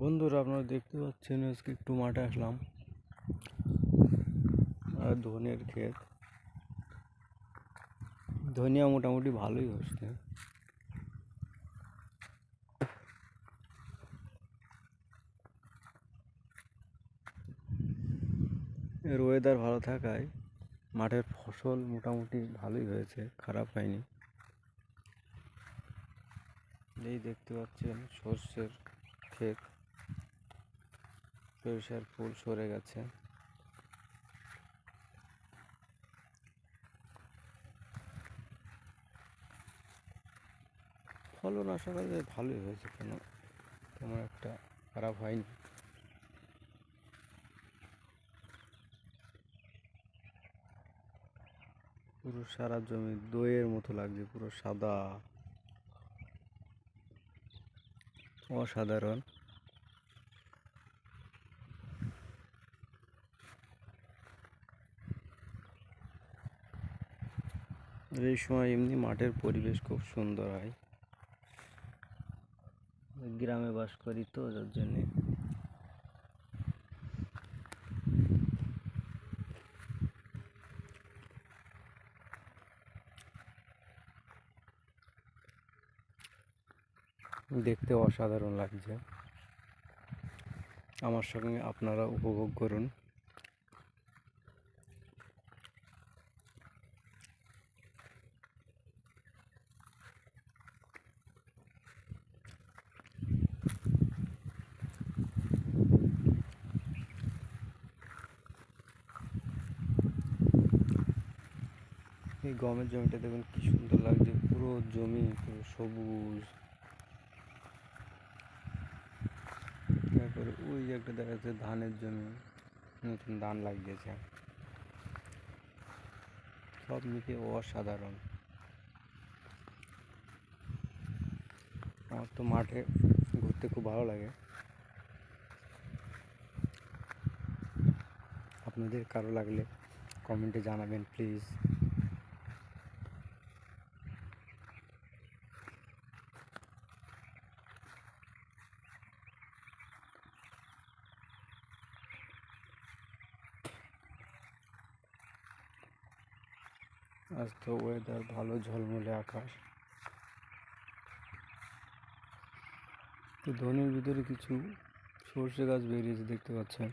বন্ধুরা, আপনারা দেখতে পাচ্ছেন আজকে একটু মাঠে আসলাম। আর ধনের ক্ষেত, ধনিয়া মোটামুটি ভালোই হচ্ছে। এর ওয়েদার ভালো থাকায় মাঠের ফসল মোটামুটি ভালোই হয়েছে, খারাপ হয়নি। এই দেখতে পাচ্ছেন সর্ষের ক্ষেত, সরিষার ফুল সরে গেছে। ফলন আশা করা যায় ভালোই হয়েছে, তেমন একটা খারাপ হয়নি। পুরো সারা জমি দইয়ের মতো লাগছে, পুরো সাদা, অসাধারণ। এই সময় এমনি মাঠের পরিবেশ খুব সুন্দর হয়। গ্রামে বাস করি তো, যার জন্যে দেখতে অসাধারণ লাগছে। আমার সঙ্গে আপনারা উপভোগ করুন। এই গমের জমিটা দেখুন কি সুন্দর লাগছে, পুরো জমি পুরো সবুজ। তারপরে ওই যে একটা দেখা যাচ্ছে ধানের জমি, নতুন ধান লাগিয়েছে। সব মিলিয়ে অসাধারণ। আমার তো মাঠে ঘুরতে খুব ভালো লাগে। আপনাদের কারো লাগলে কমেন্টে জানাবেন প্লিজ। আজ তো ওয়েদার ভালো, ঝলমলে আকাশ। তো ধনের ভিতরে কিছু সর্ষে গাছ বেরিয়েছে দেখতে পাচ্ছেন।